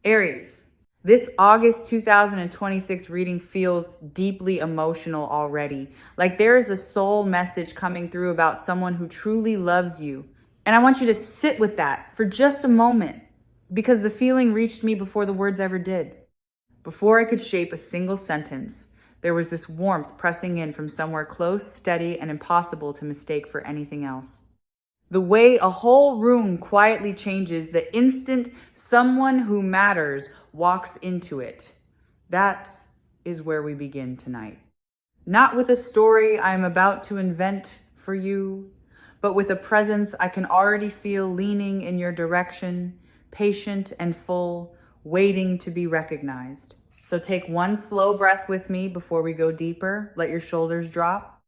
Aries, this August 2026 reading feels deeply emotional already. Like there is a soul message coming through about someone who truly loves you. And I want you to sit with that for just a moment because the feeling reached me before the words ever did. Before I could shape a single sentence, there was this warmth pressing in from somewhere close, steady, and impossible to mistake for anything else. The way a whole room quietly changes the instant someone who matters walks into it. That is where we begin tonight. Not with a story I am about to invent for you, but with a presence I can already feel leaning in your direction, patient and full, waiting to be recognized. So take one slow breath with me before we go deeper. Let your shoulders drop.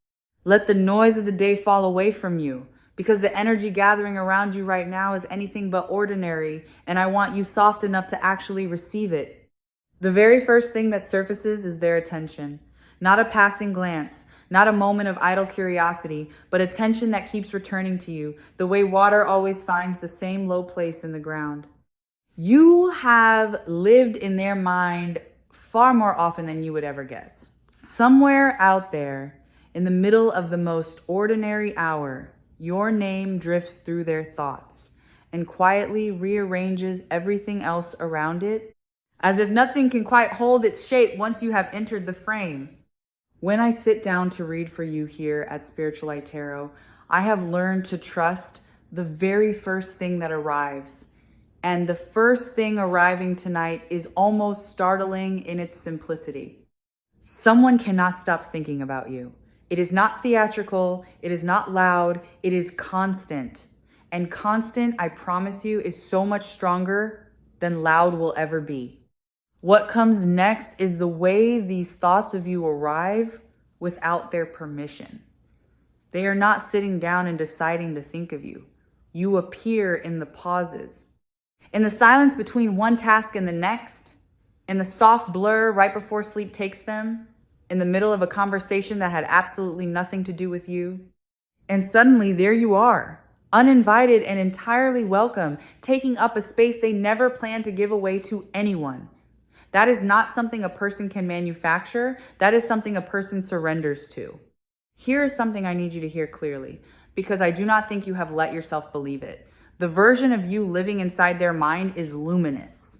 Let the noise of the day fall away from you, because the energy gathering around you right now is anything but ordinary, and I want you soft enough to actually receive it. The very first thing that surfaces is their attention. Not a passing glance, not a moment of idle curiosity, but attention that keeps returning to you, the way water always finds the same low place in the ground. You have lived in their mind far more often than you would ever guess. Somewhere out there, in the middle of the most ordinary hour, your name drifts through their thoughts and quietly rearranges everything else around it, as if nothing can quite hold its shape once you have entered the frame. When I sit down to read for you here at Spiritual Light Tarot, I have learned to trust the very first thing that arrives. And the first thing arriving tonight is almost startling in its simplicity. Someone cannot stop thinking about you. It is not theatrical, it is not loud, it is constant. And constant, I promise you, is so much stronger than loud will ever be. What comes next is the way these thoughts of you arrive without their permission. They are not sitting down and deciding to think of you. You appear in the pauses. In the silence between one task and the next, in the soft blur right before sleep takes them, in the middle of a conversation that had absolutely nothing to do with you. And suddenly there you are, uninvited and entirely welcome, taking up a space they never planned to give away to anyone. That is not something a person can manufacture. That is something a person surrenders to. Here is something I need you to hear clearly, because I do not think you have let yourself believe it. The version of you living inside their mind is luminous.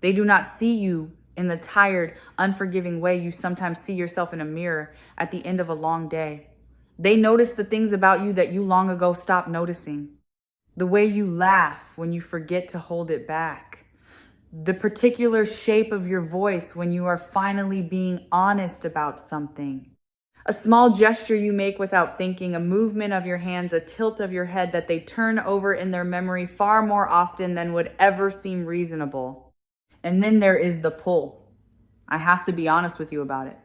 They do not see you in the tired, unforgiving way you sometimes see yourself in a mirror at the end of a long day. They notice the things about you that you long ago stopped noticing. The way you laugh when you forget to hold it back. The particular shape of your voice when you are finally being honest about something. A small gesture you make without thinking, a movement of your hands, a tilt of your head that they turn over in their memory far more often than would ever seem reasonable. And then there is the pull. I have to be honest with you about it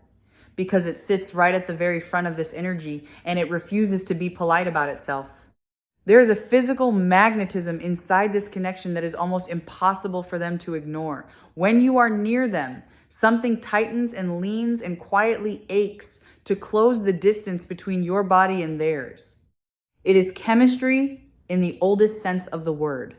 because it sits right at the very front of this energy and it refuses to be polite about itself. There is a physical magnetism inside this connection that is almost impossible for them to ignore. When you are near them, something tightens and leans and quietly aches to close the distance between your body and theirs. It is chemistry in the oldest sense of the word.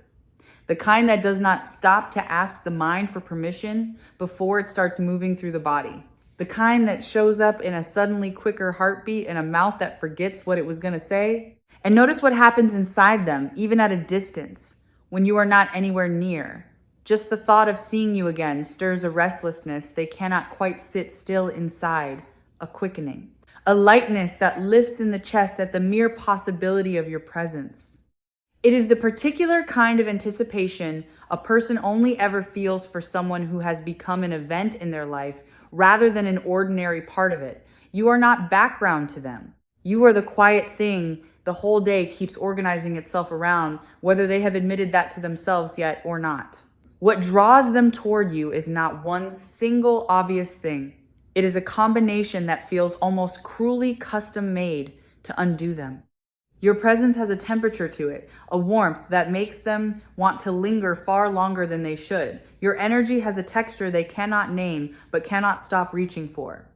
The kind that does not stop to ask the mind for permission before it starts moving through the body. The kind that shows up in a suddenly quicker heartbeat and a mouth that forgets what it was going to say. And notice what happens inside them, even at a distance, when you are not anywhere near. Just the thought of seeing you again stirs a restlessness they cannot quite sit still inside, a quickening. A lightness that lifts in the chest at the mere possibility of your presence. It is the particular kind of anticipation a person only ever feels for someone who has become an event in their life rather than an ordinary part of it. You are not background to them. You are the quiet thing the whole day keeps organizing itself around, whether they have admitted that to themselves yet or not. What draws them toward you is not one single obvious thing. It is a combination that feels almost cruelly custom made to undo them. Your presence has a temperature to it, a warmth that makes them want to linger far longer than they should. Your energy has a texture they cannot name, but cannot stop reaching for.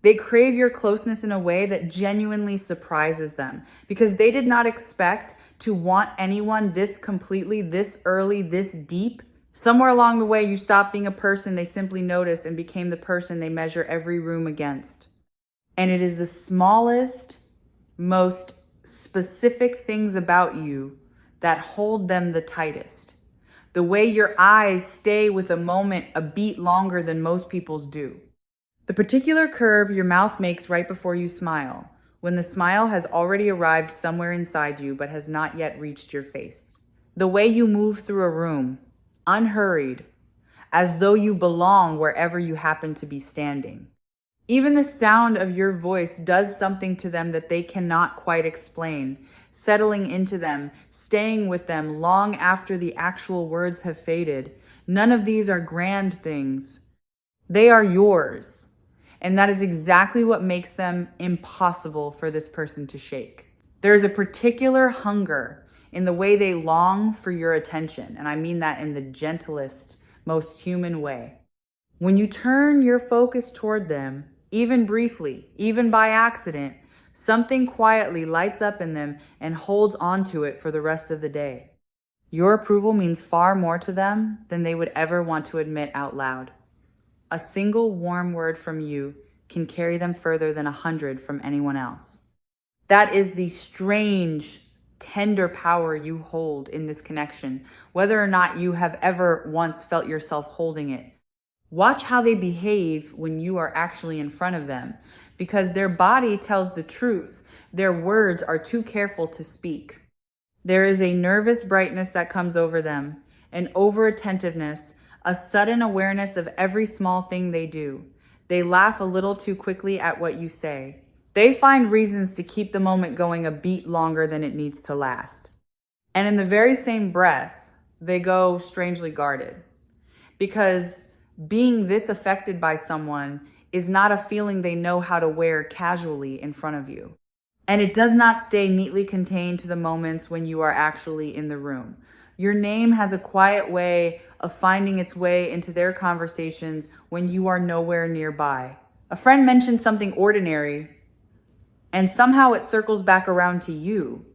They crave your closeness in a way that genuinely surprises them, because they did not expect to want anyone this completely, this early, this deep, Somewhere along the way, you stopped being a person they simply notice and became the person they measure every room against. And it is the smallest, most specific things about you that hold them the tightest. The way your eyes stay with a moment a beat longer than most people's do. The particular curve your mouth makes right before you smile, when the smile has already arrived somewhere inside you but has not yet reached your face. The way you move through a room, unhurried, as though you belong wherever you happen to be standing. Even the sound of your voice does something to them that they cannot quite explain, settling into them, staying with them long after the actual words have faded. None of these are grand things. They are yours. And that is exactly what makes them impossible for this person to shake. There is a particular hunger in the way they long for your attention. And I mean that in the gentlest, most human way. When you turn your focus toward them, even briefly, even by accident, something quietly lights up in them and holds onto it for the rest of the day. Your approval means far more to them than they would ever want to admit out loud. A single warm word from you can carry them further than 100 from anyone else. That is the strange, tender power you hold in this connection, whether or not you have ever once felt yourself holding it. Watch how they behave when you are actually in front of them, because their body tells the truth. Their words are too careful to speak. There is a nervous brightness that comes over them, an over-attentiveness, a sudden awareness of every small thing they do. They laugh a little too quickly at what you say. They find reasons to keep the moment going a beat longer than it needs to last. And in the very same breath, they go strangely guarded. Because being this affected by someone is not a feeling they know how to wear casually in front of you. And it does not stay neatly contained to the moments when you are actually in the room. Your name has a quiet way of finding its way into their conversations when you are nowhere nearby. A friend mentions something ordinary, and somehow it circles back around to you.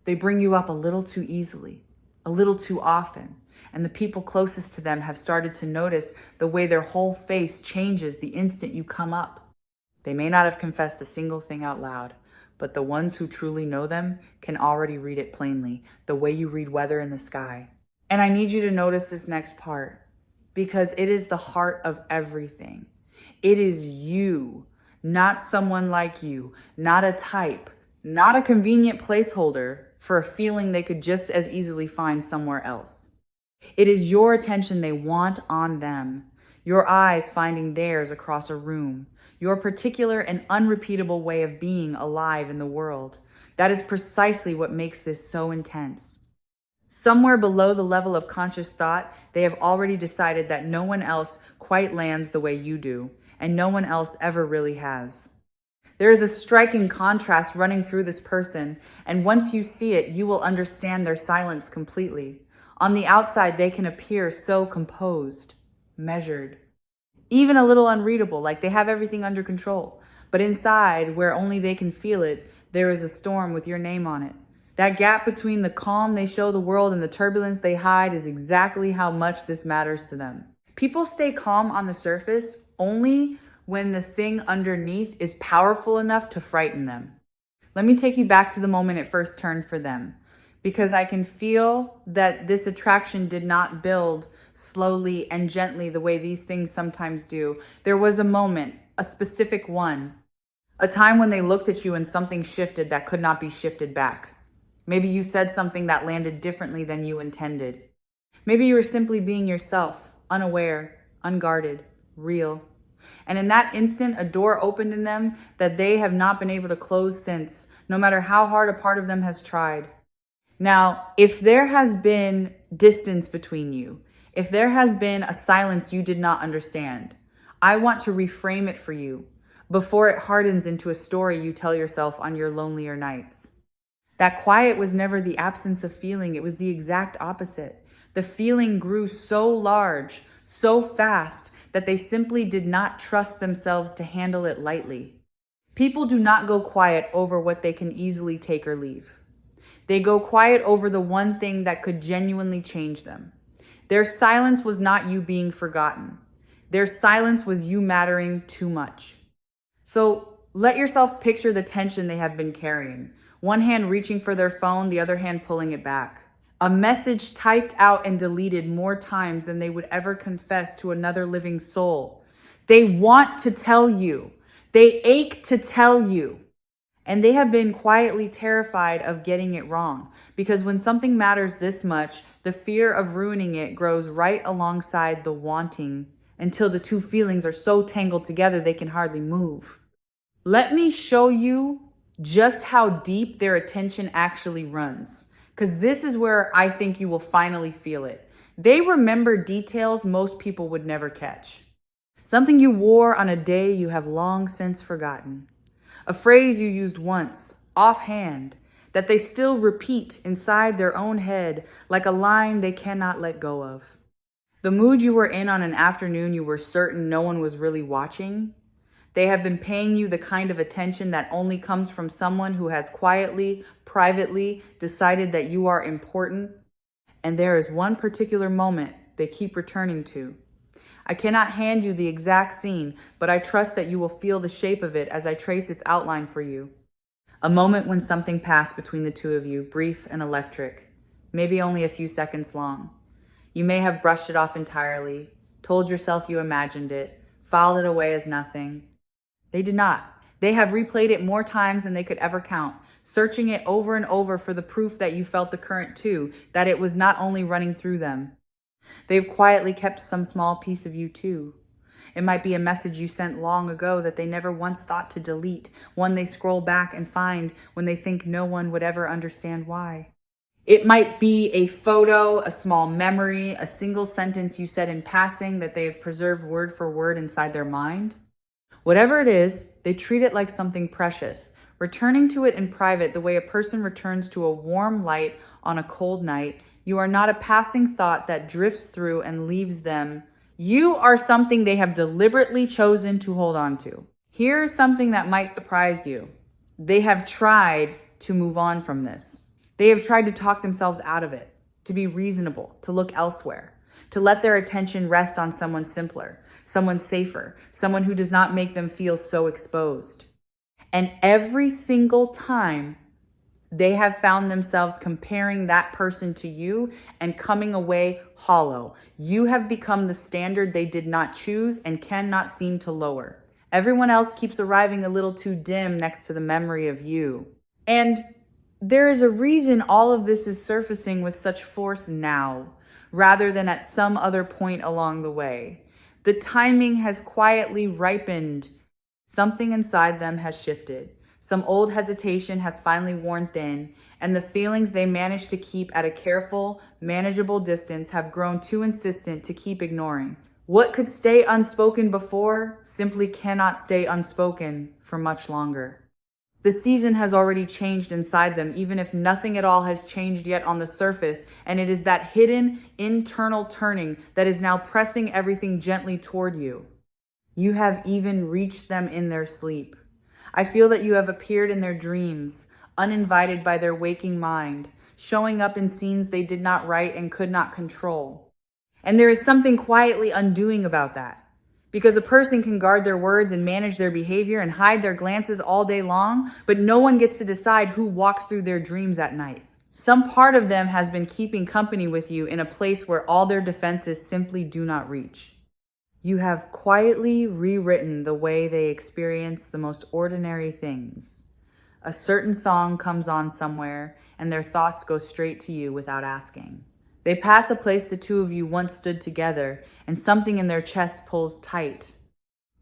They bring you up a little too easily, a little too often. And the people closest to them have started to notice the way their whole face changes the instant you come up. They may not have confessed a single thing out loud, but the ones who truly know them can already read it plainly, the way you read weather in the sky. And I need you to notice this next part, because it is the heart of everything. It is you, not someone like you, not a type, not a convenient placeholder for a feeling they could just as easily find somewhere else. It is your attention they want on them, your eyes finding theirs across a room, your particular and unrepeatable way of being alive in the world. That is precisely what makes this so intense. Somewhere below the level of conscious thought, they have already decided that no one else quite lands the way you do, and no one else ever really has. There is a striking contrast running through this person, and once you see it, you will understand their silence completely. On the outside, they can appear so composed, measured, even a little unreadable, like they have everything under control. But inside, where only they can feel it, there is a storm with your name on it. That gap between the calm they show the world and the turbulence they hide is exactly how much this matters to them. People stay calm on the surface only when the thing underneath is powerful enough to frighten them. Let me take you back to the moment it first turned for them, because I can feel that this attraction did not build slowly and gently the way these things sometimes do. There was a moment, a specific one, a time when they looked at you and something shifted that could not be shifted back. Maybe you said something that landed differently than you intended. Maybe you were simply being yourself, unaware, unguarded, real. And in that instant, a door opened in them that they have not been able to close since, no matter how hard a part of them has tried. Now, if there has been distance between you, if there has been a silence you did not understand, I want to reframe it for you before it hardens into a story you tell yourself on your lonelier nights. That quiet was never the absence of feeling, it was the exact opposite. The feeling grew so large, so fast, that they simply did not trust themselves to handle it lightly. People do not go quiet over what they can easily take or leave. They go quiet over the one thing that could genuinely change them. Their silence was not you being forgotten. Their silence was you mattering too much. So let yourself picture the tension they have been carrying. One hand reaching for their phone, the other hand pulling it back. A message typed out and deleted more times than they would ever confess to another living soul. They want to tell you. They ache to tell you. And they have been quietly terrified of getting it wrong, because when something matters this much, the fear of ruining it grows right alongside the wanting until the two feelings are so tangled together they can hardly move. Let me show you just how deep their attention actually runs, because this is where I think you will finally feel it. They remember details most people would never catch. Something you wore on a day you have long since forgotten. A phrase you used once, offhand, that they still repeat inside their own head like a line they cannot let go of. The mood you were in on an afternoon you were certain no one was really watching. They have been paying you the kind of attention that only comes from someone who has quietly, privately decided that you are important. And there is one particular moment they keep returning to. I cannot hand you the exact scene, but I trust that you will feel the shape of it as I trace its outline for you. A moment when something passed between the two of you, brief and electric, maybe only a few seconds long. You may have brushed it off entirely, told yourself you imagined it, filed it away as nothing. They did not. They have replayed it more times than they could ever count, searching it over and over for the proof that you felt the current too, that it was not only running through them. They've quietly kept some small piece of you too. It might be a message you sent long ago that they never once thought to delete, one they scroll back and find when they think no one would ever understand why. It might be a photo, a small memory, a single sentence you said in passing that they have preserved word for word inside their mind. Whatever it is, they treat it like something precious, returning to it in private the way a person returns to a warm light on a cold night. You are not a passing thought that drifts through and leaves them. You are something they have deliberately chosen to hold on to. Here's something that might surprise you. They have tried to move on from this. They have tried to talk themselves out of it, to be reasonable, to look elsewhere, to let their attention rest on someone simpler, someone safer, someone who does not make them feel so exposed. And every single time, they have found themselves comparing that person to you and coming away hollow. You have become the standard they did not choose and cannot seem to lower. Everyone else keeps arriving a little too dim next to the memory of you. And there is a reason all of this is surfacing with such force now, rather than at some other point along the way. The timing has quietly ripened. Something inside them has shifted. Some old hesitation has finally worn thin, and the feelings they managed to keep at a careful, manageable distance have grown too insistent to keep ignoring. What could stay unspoken before simply cannot stay unspoken for much longer. The season has already changed inside them, even if nothing at all has changed yet on the surface, and it is that hidden internal turning that is now pressing everything gently toward you. You have even reached them in their sleep. I feel that you have appeared in their dreams, uninvited by their waking mind, showing up in scenes they did not write and could not control. And there is something quietly undoing about that. Because a person can guard their words and manage their behavior and hide their glances all day long, but no one gets to decide who walks through their dreams at night. Some part of them has been keeping company with you in a place where all their defenses simply do not reach. You have quietly rewritten the way they experience the most ordinary things. A certain song comes on somewhere, and their thoughts go straight to you without asking. They pass a place the two of you once stood together, and something in their chest pulls tight.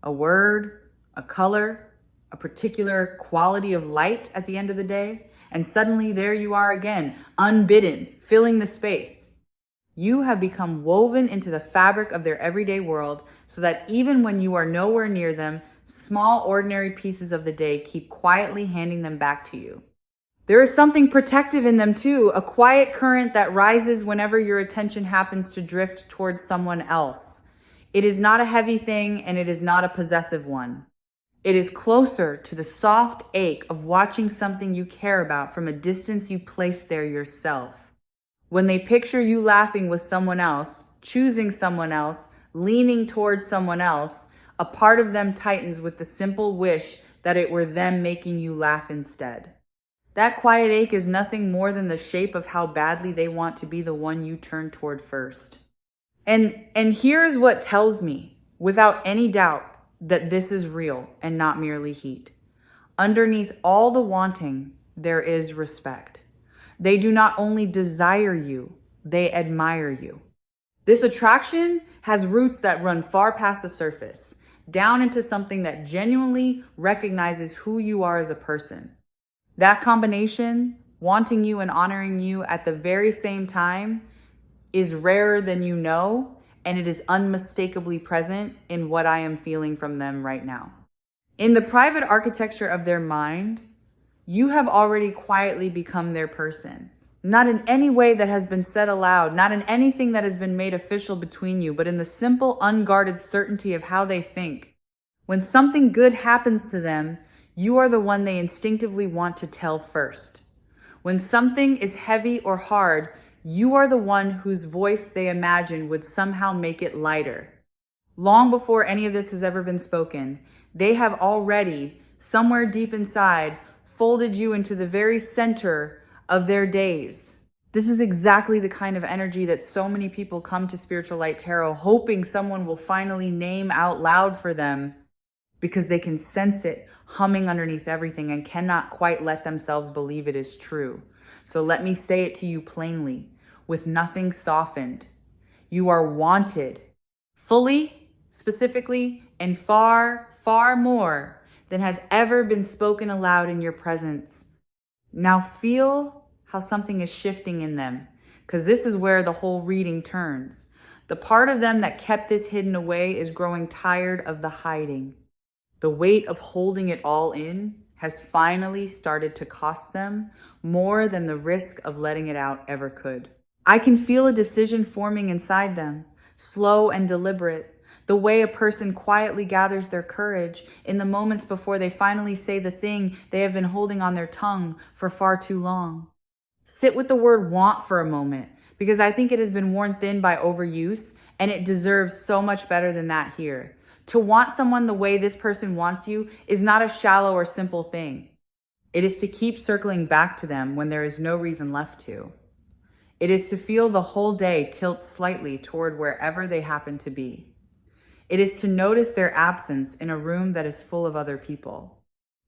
A word, a color, a particular quality of light at the end of the day, and suddenly there you are again, unbidden, filling the space. You have become woven into the fabric of their everyday world so that even when you are nowhere near them, small ordinary pieces of the day keep quietly handing them back to you. There is something protective in them too, a quiet current that rises whenever your attention happens to drift towards someone else. It is not a heavy thing and it is not a possessive one. It is closer to the soft ache of watching something you care about from a distance you placed there yourself. When they picture you laughing with someone else, choosing someone else, leaning towards someone else, a part of them tightens with the simple wish that it were them making you laugh instead. That quiet ache is nothing more than the shape of how badly they want to be the one you turn toward first. And here's what tells me, without any doubt, that this is real and not merely heat. Underneath all the wanting, there is respect. They do not only desire you, they admire you. This attraction has roots that run far past the surface, down into something that genuinely recognizes who you are as a person. That combination, wanting you and honoring you at the very same time, is rarer than you know, and it is unmistakably present in what I am feeling from them right now. In the private architecture of their mind, you have already quietly become their person. Not in any way that has been said aloud, not in anything that has been made official between you, but in the simple, unguarded certainty of how they think. When something good happens to them, you are the one they instinctively want to tell first. When something is heavy or hard, you are the one whose voice they imagine would somehow make it lighter. Long before any of this has ever been spoken, they have already, somewhere deep inside, folded you into the very center of their days. This is exactly the kind of energy that so many people come to Spiritual Light Tarot hoping someone will finally name out loud for them, because they can sense it humming underneath everything and cannot quite let themselves believe it is true. So let me say it to you plainly, with nothing softened. You are wanted, fully, specifically, and far, far more than has ever been spoken aloud in your presence. Now feel how something is shifting in them, because this is where the whole reading turns. The part of them that kept this hidden away is growing tired of the hiding. The weight of holding it all in has finally started to cost them more than the risk of letting it out ever could. I can feel a decision forming inside them, slow and deliberate, the way a person quietly gathers their courage in the moments before they finally say the thing they have been holding on their tongue for far too long. Sit with the word want for a moment, because I think it has been worn thin by overuse, and it deserves so much better than that here. To want someone the way this person wants you is not a shallow or simple thing. It is to keep circling back to them when there is no reason left to. It is to feel the whole day tilt slightly toward wherever they happen to be. It is to notice their absence in a room that is full of other people.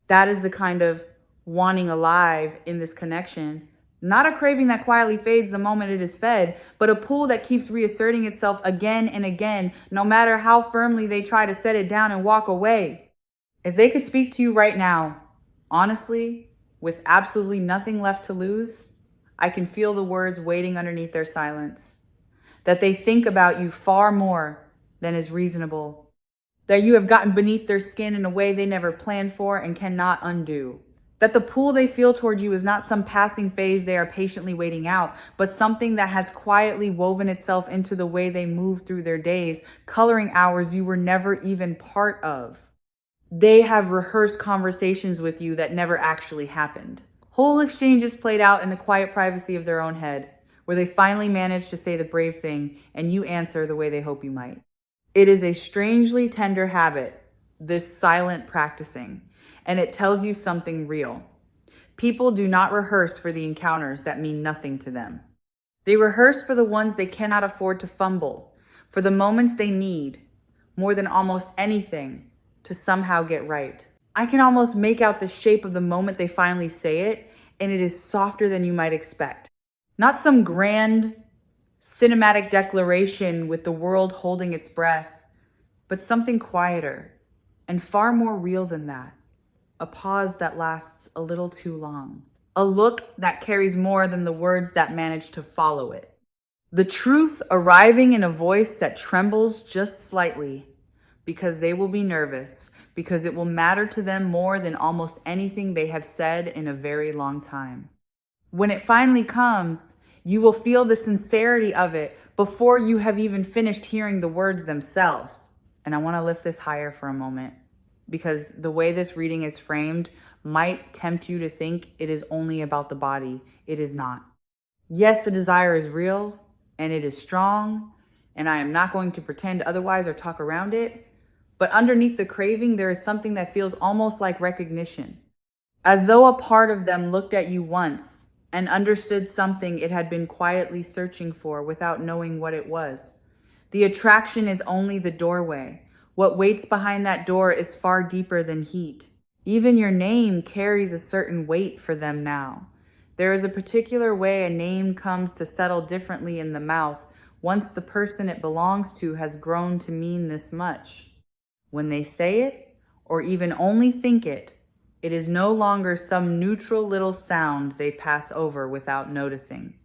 That is the kind of wanting alive in this connection. Not a craving that quietly fades the moment it is fed, but a pull that keeps reasserting itself again and again, no matter how firmly they try to set it down and walk away. If they could speak to you right now, honestly, with absolutely nothing left to lose, I can feel the words waiting underneath their silence. That they think about you far more than is reasonable. That you have gotten beneath their skin in a way they never planned for and cannot undo. That the pull they feel toward you is not some passing phase they are patiently waiting out, but something that has quietly woven itself into the way they move through their days, coloring hours you were never even part of. They have rehearsed conversations with you that never actually happened. Whole exchanges played out in the quiet privacy of their own head, where they finally manage to say the brave thing and you answer the way they hope you might. It is a strangely tender habit, this silent practicing, and it tells you something real. People do not rehearse for the encounters that mean nothing to them. They rehearse for the ones they cannot afford to fumble, for the moments they need, more than almost anything, to somehow get right. I can almost make out the shape of the moment they finally say it, and it is softer than you might expect. Not some grand cinematic declaration with the world holding its breath, but something quieter and far more real than that. A pause that lasts a little too long. A look that carries more than the words that manage to follow it. The truth arriving in a voice that trembles just slightly because they will be nervous, because it will matter to them more than almost anything they have said in a very long time. When it finally comes, you will feel the sincerity of it before you have even finished hearing the words themselves. And I want to lift this higher for a moment, because the way this reading is framed might tempt you to think it is only about the body. It is not. Yes, the desire is real and it is strong, and I am not going to pretend otherwise or talk around it. But underneath the craving, there is something that feels almost like recognition, as though a part of them looked at you once and understood something it had been quietly searching for without knowing what it was. The attraction is only the doorway. What waits behind that door is far deeper than heat. Even your name carries a certain weight for them now. There is a particular way a name comes to settle differently in the mouth once the person it belongs to has grown to mean this much. When they say it, or even only think it, it is no longer some neutral little sound they pass over without noticing.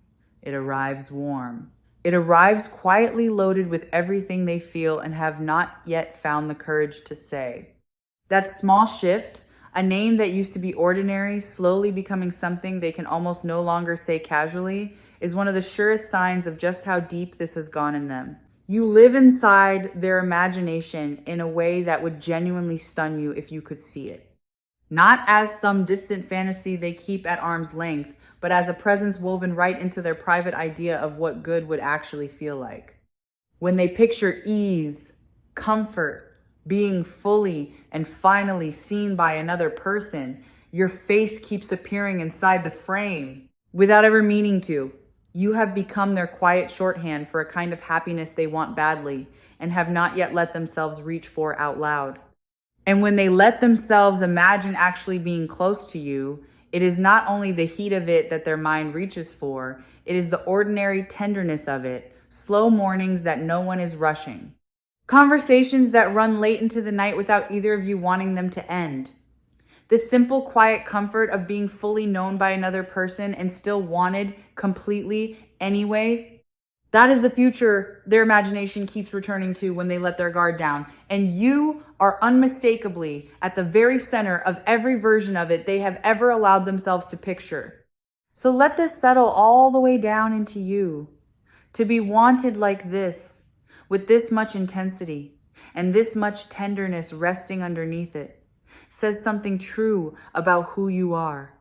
It arrives warm. It arrives quietly loaded with everything they feel and have not yet found the courage to say. That small shift, a name that used to be ordinary, slowly becoming something they can almost no longer say casually, is one of the surest signs of just how deep this has gone in them. You live inside their imagination in a way that would genuinely stun you if you could see it. Not as some distant fantasy they keep at arm's length, but as a presence woven right into their private idea of what good would actually feel like. When they picture ease, comfort, being fully and finally seen by another person, your face keeps appearing inside the frame without ever meaning to. You have become their quiet shorthand for a kind of happiness they want badly and have not yet let themselves reach for out loud. And when they let themselves imagine actually being close to you, it is not only the heat of it that their mind reaches for, it is the ordinary tenderness of it, slow mornings that no one is rushing. Conversations that run late into the night without either of you wanting them to end. The simple, quiet comfort of being fully known by another person and still wanted completely anyway. That is the future their imagination keeps returning to when they let their guard down. And you are unmistakably at the very center of every version of it they have ever allowed themselves to picture. So let this settle all the way down into you. To be wanted like this, with this much intensity and this much tenderness resting underneath it, says something true about who you are.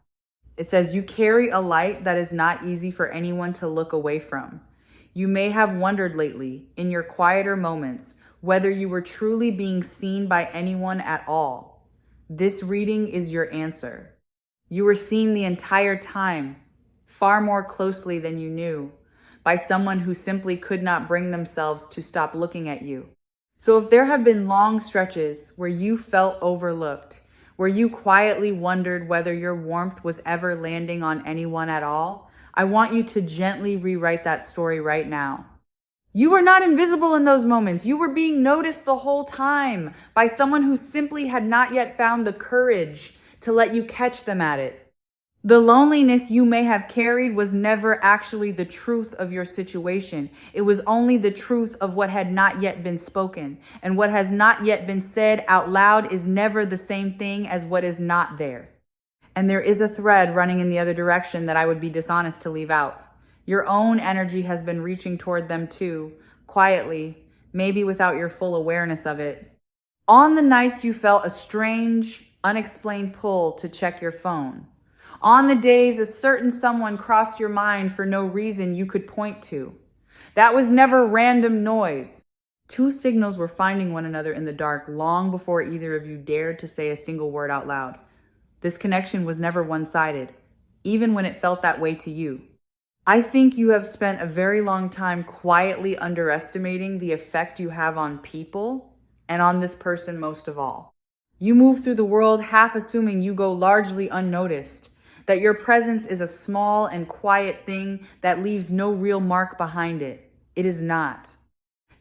It says you carry a light that is not easy for anyone to look away from. You may have wondered lately, in your quieter moments, whether you were truly being seen by anyone at all. This reading is your answer. You were seen the entire time, far more closely than you knew, by someone who simply could not bring themselves to stop looking at you. So if there have been long stretches where you felt overlooked, where you quietly wondered whether your warmth was ever landing on anyone at all, I want you to gently rewrite that story right now. You were not invisible in those moments. You were being noticed the whole time by someone who simply had not yet found the courage to let you catch them at it. The loneliness you may have carried was never actually the truth of your situation. It was only the truth of what had not yet been spoken. And what has not yet been said out loud is never the same thing as what is not there. And there is a thread running in the other direction that I would be dishonest to leave out. Your own energy has been reaching toward them too, quietly, maybe without your full awareness of it. On the nights you felt a strange, unexplained pull to check your phone. On the days a certain someone crossed your mind for no reason you could point to. That was never random noise. Two signals were finding one another in the dark long before either of you dared to say a single word out loud. This connection was never one-sided, even when it felt that way to you. I think you have spent a very long time quietly underestimating the effect you have on people and on this person most of all. You move through the world half assuming you go largely unnoticed, that your presence is a small and quiet thing that leaves no real mark behind it. It is not.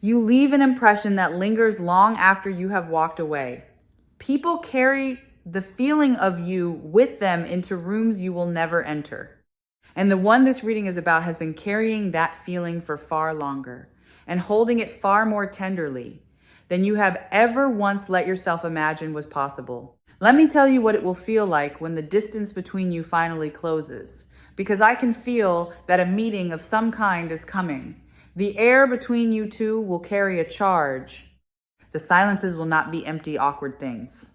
You leave an impression that lingers long after you have walked away. People carry the feeling of you with them into rooms you will never enter. And the one this reading is about has been carrying that feeling for far longer and holding it far more tenderly than you have ever once let yourself imagine was possible. Let me tell you what it will feel like when the distance between you finally closes, because I can feel that a meeting of some kind is coming. The air between you two will carry a charge. The silences will not be empty, awkward things.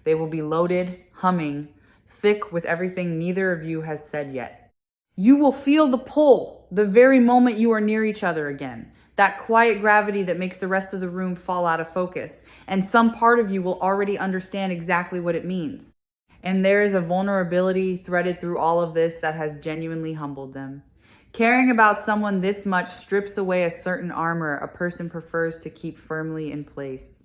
They will be loaded, humming, thick with everything neither of you has said yet. You will feel the pull the very moment you are near each other again. That quiet gravity that makes the rest of the room fall out of focus. And some part of you will already understand exactly what it means. And there is a vulnerability threaded through all of this that has genuinely humbled them. Caring about someone this much strips away a certain armor a person prefers to keep firmly in place.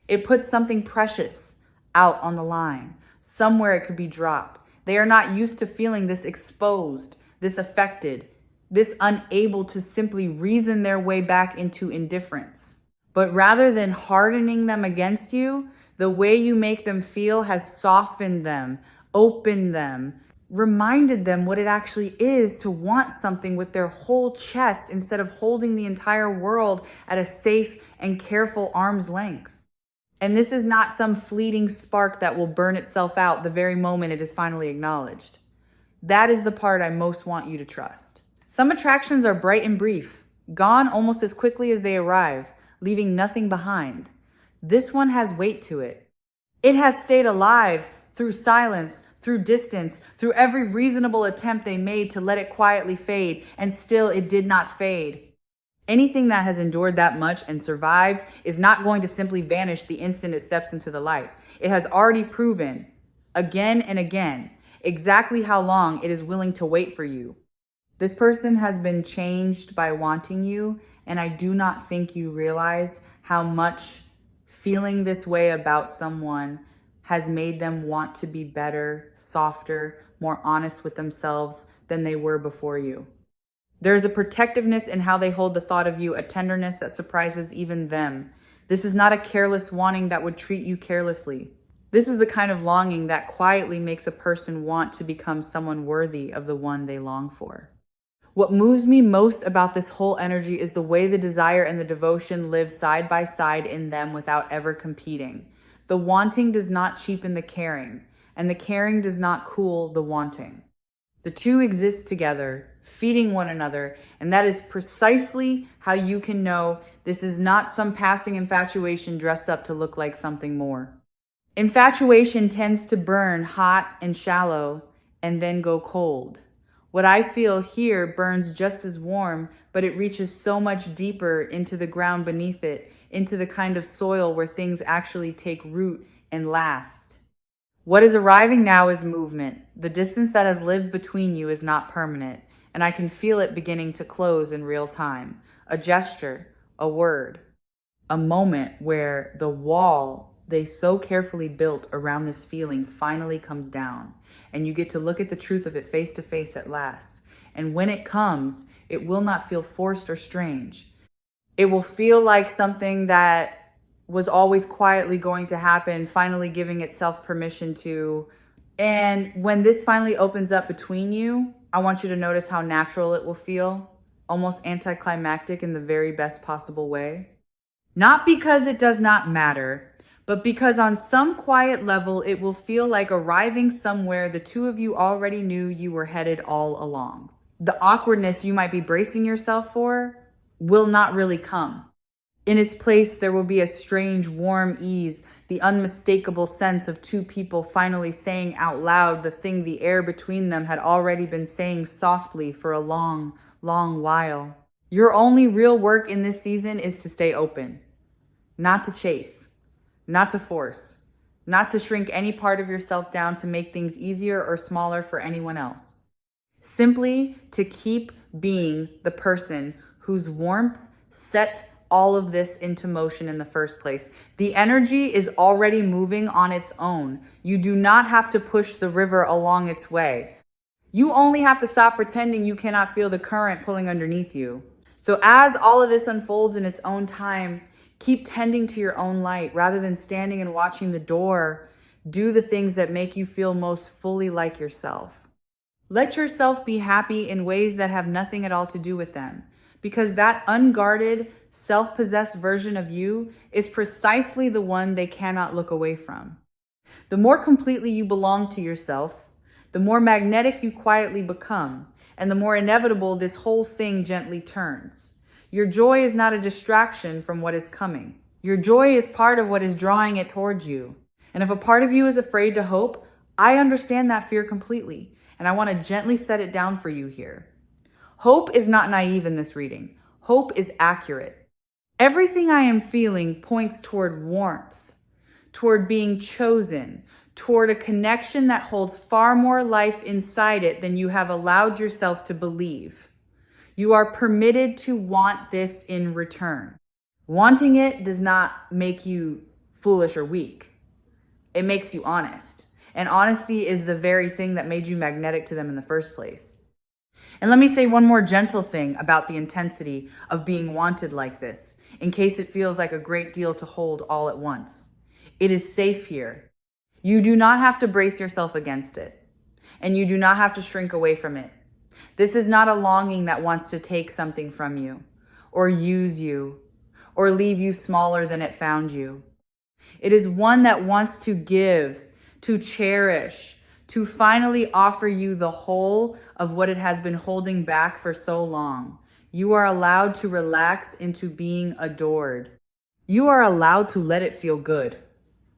It puts something precious out on the line. Somewhere it could be dropped. They are not used to feeling this exposed, this affected, this unable to simply reason their way back into indifference. But rather than hardening them against you, the way you make them feel has softened them, opened them, reminded them what it actually is to want something with their whole chest instead of holding the entire world at a safe and careful arm's length. And this is not some fleeting spark that will burn itself out the very moment it is finally acknowledged. That is the part I most want you to trust. Some attractions are bright and brief, gone almost as quickly as they arrive, leaving nothing behind. This one has weight to it. It has stayed alive through silence, through distance, through every reasonable attempt they made to let it quietly fade, and still it did not fade. Anything that has endured that much and survived is not going to simply vanish the instant it steps into the light. It has already proven, again and again, exactly how long it is willing to wait for you. This person has been changed by wanting you, and I do not think you realize how much feeling this way about someone has made them want to be better, softer, more honest with themselves than they were before you. There is a protectiveness in how they hold the thought of you, a tenderness that surprises even them. This is not a careless wanting that would treat you carelessly. This is the kind of longing that quietly makes a person want to become someone worthy of the one they long for. What moves me most about this whole energy is the way the desire and the devotion live side by side in them without ever competing. The wanting does not cheapen the caring, and the caring does not cool the wanting. The two exist together, feeding one another, and that is precisely how you can know this is not some passing infatuation dressed up to look like something more. Infatuation tends to burn hot and shallow and then go cold. What I feel here burns just as warm, but it reaches so much deeper into the ground beneath it, into the kind of soil where things actually take root and last. What is arriving now is movement. The distance that has lived between you is not permanent, and I can feel it beginning to close in real time. A gesture, a word, a moment where the wall they so carefully built around this feeling finally comes down, and you get to look at the truth of it face to face at last. And when it comes, it will not feel forced or strange. It will feel like something that was always quietly going to happen, finally giving itself permission to. And when this finally opens up between you, I want you to notice how natural it will feel, almost anticlimactic in the very best possible way. Not because it does not matter, but because on some quiet level, it will feel like arriving somewhere the two of you already knew you were headed all along. The awkwardness you might be bracing yourself for will not really come. In its place, there will be a strange, warm ease, the unmistakable sense of two people finally saying out loud the thing the air between them had already been saying softly for a long, long while. Your only real work in this season is to stay open, not to chase. Not to force, not to shrink any part of yourself down to make things easier or smaller for anyone else. Simply to keep being the person whose warmth set all of this into motion in the first place. The energy is already moving on its own. You do not have to push the river along its way. You only have to stop pretending you cannot feel the current pulling underneath you. So as all of this unfolds in its own time, keep tending to your own light rather than standing and watching the door. Do the things that make you feel most fully like yourself. Let yourself be happy in ways that have nothing at all to do with them, because that unguarded, self-possessed version of you is precisely the one they cannot look away from. The more completely you belong to yourself, the more magnetic you quietly become, and the more inevitable this whole thing gently turns. Your joy is not a distraction from what is coming. Your joy is part of what is drawing it towards you. And if a part of you is afraid to hope, I understand that fear completely, and I want to gently set it down for you here. Hope is not naive in this reading. Hope is accurate. Everything I am feeling points toward warmth, toward being chosen, toward a connection that holds far more life inside it than you have allowed yourself to believe. You are permitted to want this in return. Wanting it does not make you foolish or weak. It makes you honest. And honesty is the very thing that made you magnetic to them in the first place. And let me say one more gentle thing about the intensity of being wanted like this, in case it feels like a great deal to hold all at once. It is safe here. You do not have to brace yourself against it, and you do not have to shrink away from it. This is not a longing that wants to take something from you, or use you, or leave you smaller than it found you. It is one that wants to give, to cherish, to finally offer you the whole of what it has been holding back for so long. You are allowed to relax into being adored. You are allowed to let it feel good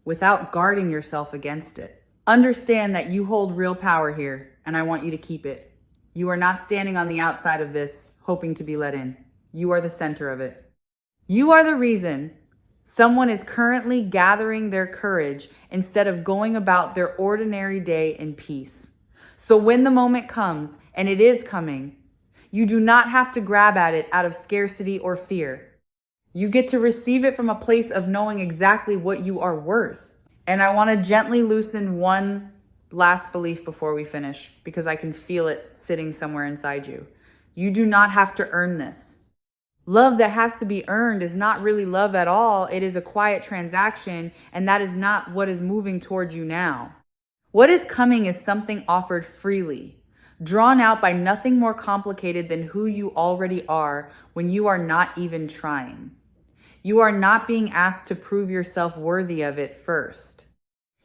without guarding yourself against it. Understand that you hold real power here, and I want you to keep it. You are not standing on the outside of this, hoping to be let in. You are the center of it. You are the reason someone is currently gathering their courage instead of going about their ordinary day in peace. So when the moment comes, and it is coming, you do not have to grab at it out of scarcity or fear. You get to receive it from a place of knowing exactly what you are worth. And I want to gently loosen one last belief before we finish, because I can feel it sitting somewhere inside you. You do not have to earn this. Love that has to be earned is not really love at all. It is a quiet transaction, and that is not what is moving towards you now. What is coming is something offered freely, drawn out by nothing more complicated than who you already are when you are not even trying. You are not being asked to prove yourself worthy of it first.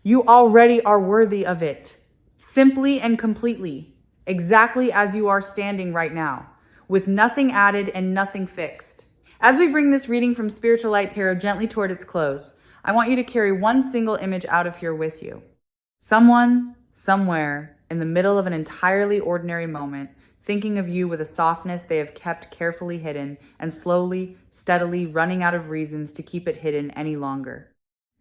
You already are worthy of it, simply and completely, exactly as you are standing right now, with nothing added and nothing fixed. As we bring this reading from Spiritual Light Tarot gently toward its close, I want you to carry one single image out of here with you. Someone, somewhere, in the middle of an entirely ordinary moment, thinking of you with a softness they have kept carefully hidden and slowly, steadily running out of reasons to keep it hidden any longer.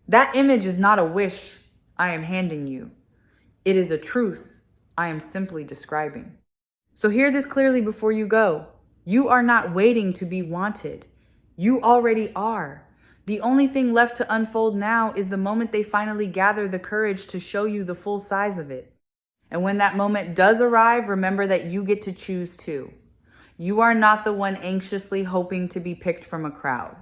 That image is not a wish I am handing you. It is a truth I am simply describing. So hear this clearly before you go. You are not waiting to be wanted. You already are. The only thing left to unfold now is the moment they finally gather the courage to show you the full size of it. And when that moment does arrive, remember that you get to choose too. You are not the one anxiously hoping to be picked from a crowd.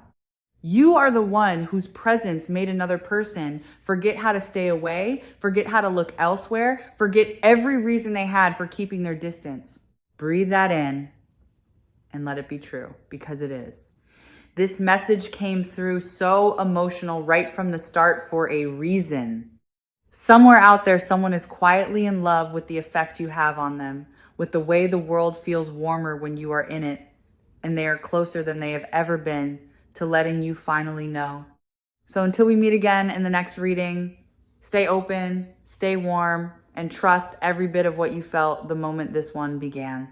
You are the one whose presence made another person forget how to stay away, forget how to look elsewhere, forget every reason they had for keeping their distance. Breathe that in and let it be true, because it is. This message came through so emotional right from the start for a reason. Somewhere out there, someone is quietly in love with the effect you have on them, with the way the world feels warmer when you are in it, and they are closer than they have ever been to letting you finally know. So until we meet again in the next reading, stay open, stay warm, and trust every bit of what you felt the moment this one began.